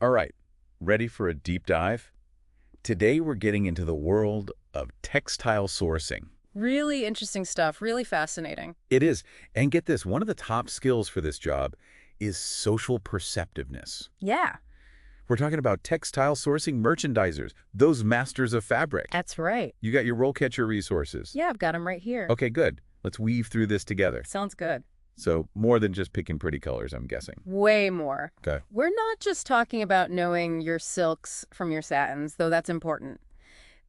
All right, ready for a deep dive? Today we're getting into the world of textile sourcing. Really interesting stuff, really fascinating. It is. And get this, one of the top skills for this job is social perceptiveness. Yeah, We're talking about textile sourcing merchandisers, those masters of fabric. that's right. You got your RoleCatcher resources. Yeah, I've got them right here. Okay, good. Let's weave through this together. Sounds good. So more than just picking pretty colors, I'm guessing. Way more. Okay. We're not just talking about knowing your silks from your satins, though that's important.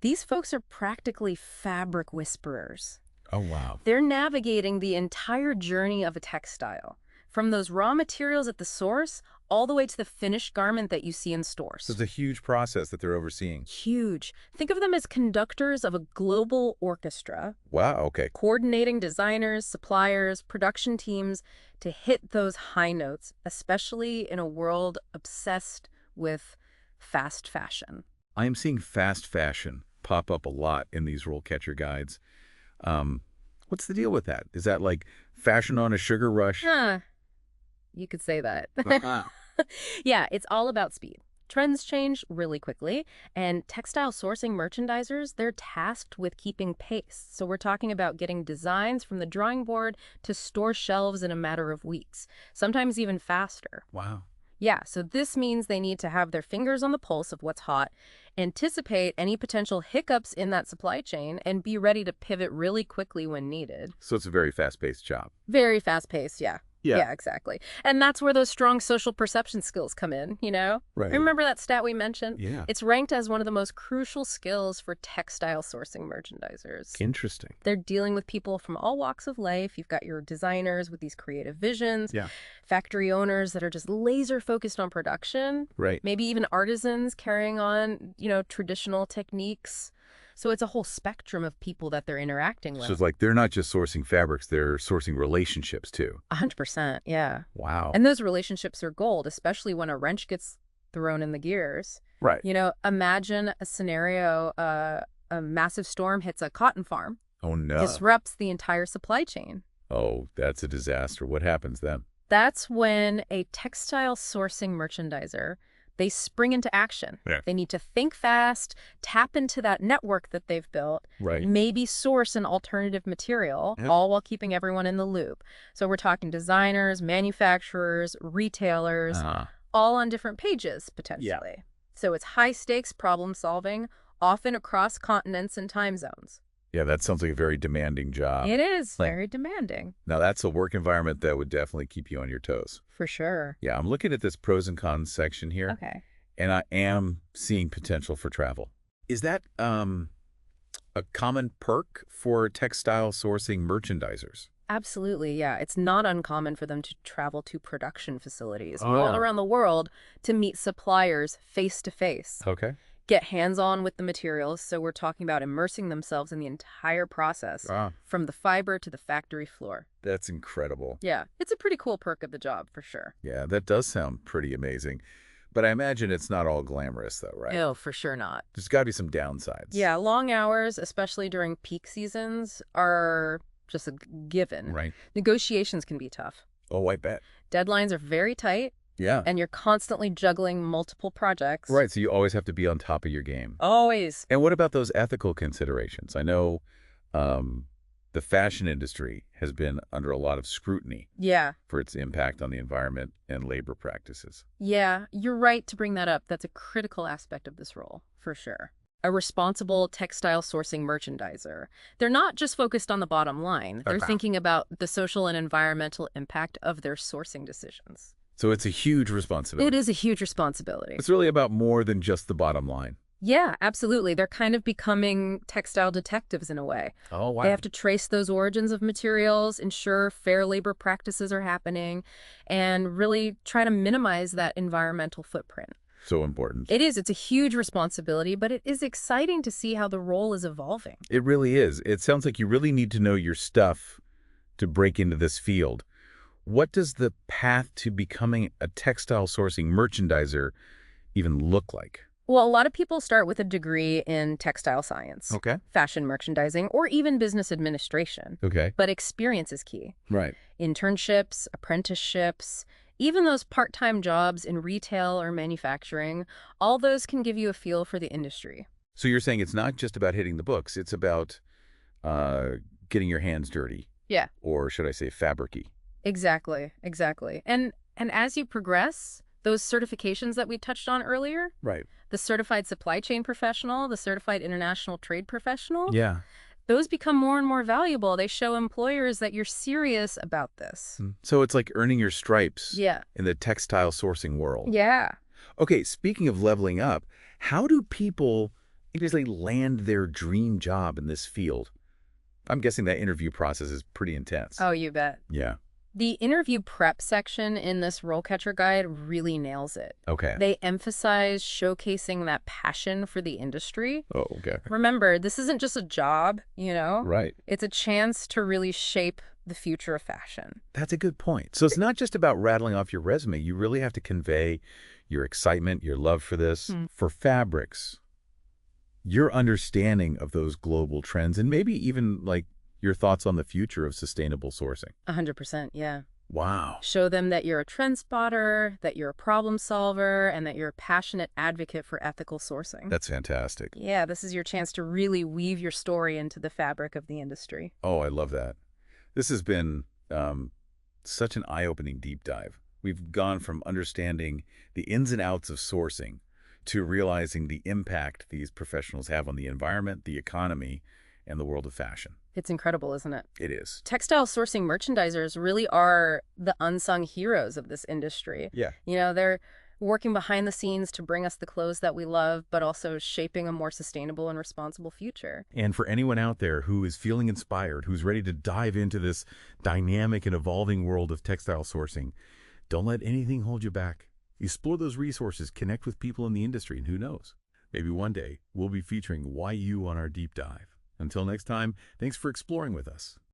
These folks are practically fabric whisperers. Oh, wow. They're navigating the entire journey of a textile, from those raw materials at the source all the way to the finished garment that you see in stores. So it's a huge process that they're overseeing. Huge. Think of them as conductors of a global orchestra, Wow, okay. coordinating designers, suppliers, production teams to hit those high notes, especially in a world obsessed with fast fashion. I am seeing fast fashion pop up a lot in these RoleCatcher guides. What's the deal with that? Is that like fashion on a sugar rush? Huh. You could say that. Uh-uh. Yeah, it's all about speed. Trends change really quickly, and textile sourcing merchandisers, they're tasked with keeping pace. So we're talking about getting designs from the drawing board to store shelves in a matter of weeks, sometimes even faster. Wow. Yeah, so this means they need to have their fingers on the pulse of what's hot, anticipate any potential hiccups in that supply chain, and be ready to pivot really quickly when needed. So it's a very fast-paced job. Very fast-paced, yeah. Yeah. Yeah, exactly. And that's where those strong social perception skills come in, you know? Right. Remember that stat we mentioned? Yeah. It's ranked as one of the most crucial skills for textile sourcing merchandisers. Interesting. They're dealing with people from all walks of life. You've got your designers with these creative visions, Yeah. factory owners that are just laser focused on production, Right. maybe even artisans carrying on, traditional techniques. So it's a whole spectrum of people that they're interacting with. So it's like they're not just sourcing fabrics, they're sourcing relationships too. 100%, yeah. Wow. And those relationships are gold, especially when a wrench gets thrown in the gears. Right. Imagine a scenario, a massive storm hits a cotton farm, Oh, no. disrupts the entire supply chain. Oh, that's a disaster. What happens then? That's when a textile sourcing merchandiser, they spring into action. Yeah. They need to think fast, tap into that network that they've built, Right. maybe source an alternative material, Yep. all while keeping everyone in the loop. So we're talking designers, manufacturers, retailers, all on different pages, potentially. So it's high-stakes problem solving, often across continents and time zones. Yeah, that sounds like a very demanding job. It is like- very demanding, Now, that's a work environment that would definitely keep you on your toes. for sure. Yeah, I'm looking at this pros and cons section here, Okay. and I am seeing potential for travel. Is that a common perk for textile sourcing merchandisers? Absolutely, yeah. It's not uncommon for them to travel to production facilities Oh, all yeah. around the world to meet suppliers face to face. Okay. Get hands-on with the materials, so we're talking about immersing themselves in the entire process, Wow, from the fiber to the factory floor. that's incredible. Yeah, it's a pretty cool perk of the job, for sure. Yeah, that does sound pretty amazing. But I imagine it's not all glamorous, though, right? No, for sure not. There's got to be some downsides. Yeah, long hours, especially during peak seasons, are just a given. Right. Negotiations can be tough. Oh, I bet. Deadlines are very tight, Yeah. and you're constantly juggling multiple projects. Right, so you always have to be on top of your game. Always. And what about those ethical considerations? I know the fashion industry has been under a lot of scrutiny Yeah. for its impact on the environment and labor practices. Yeah, you're right to bring that up. That's a critical aspect of this role, for sure. A responsible textile sourcing merchandiser. They're not just focused on the bottom line. They're Okay. thinking about the social and environmental impact of their sourcing decisions. So it's a huge responsibility. It is a huge responsibility. It's really about more than just the bottom line. Yeah, absolutely. They're kind of becoming textile detectives in a way. Oh, wow. They have to trace those origins of materials, ensure fair labor practices are happening, and really try to minimize that environmental footprint. So important. It is. It's a huge responsibility, but it is exciting to see how the role is evolving. It really is. It sounds like you really need to know your stuff to break into this field. What does the path to becoming a textile sourcing merchandiser even look like? Well, a lot of people start with a degree in textile science, Okay. fashion merchandising, or even business administration. Okay. But experience is key. Right. Internships, apprenticeships, Even those part-time jobs in retail or manufacturing, all those can give you a feel for the industry. So you're saying it's not just about hitting the books, it's about uh, getting your hands dirty, Yeah, or should I say fabricy? exactly, exactly. And as you progress, those certifications that we touched on earlier, Right. the certified supply chain professional, the certified international trade professional, Yeah. those become more and more valuable. They show employers that you're serious about this. So it's like earning your stripes Yeah. in the textile sourcing world. Yeah. Okay, speaking of leveling up, how do people basically land their dream job in this field? I'm guessing that interview process is pretty intense. Oh, you bet. Yeah. The interview prep section in this RoleCatcher guide really nails it. Okay. They emphasize showcasing that passion for the industry. Oh, okay. Remember, this isn't just a job, you know? Right. It's a chance to really shape the future of fashion. That's a good point. So it's not just about rattling off your resume. You really have to convey your excitement, your love for this. For fabrics, your understanding of those global trends, and maybe even like your thoughts on the future of sustainable sourcing. 100%, yeah. Wow. Show them that you're a trend spotter, that you're a problem solver, and that you're a passionate advocate for ethical sourcing. That's fantastic. Yeah, this is your chance to really weave your story into the fabric of the industry. Oh, I love that. This has been such an eye-opening deep dive. We've gone from understanding the ins and outs of sourcing to realizing the impact these professionals have on the environment, the economy, and the world of fashion. It's incredible, isn't it? It is. Textile sourcing merchandisers really are the unsung heroes of this industry. Yeah. You know, they're working behind the scenes to bring us the clothes that we love, but also shaping a more sustainable and responsible future. And for anyone out there who is feeling inspired, who's ready to dive into this dynamic and evolving world of textile sourcing, don't let anything hold you back. Explore those resources, connect with people in the industry, and who knows, maybe one day we'll be featuring Why You on our deep dive. Until next time, thanks for exploring with us.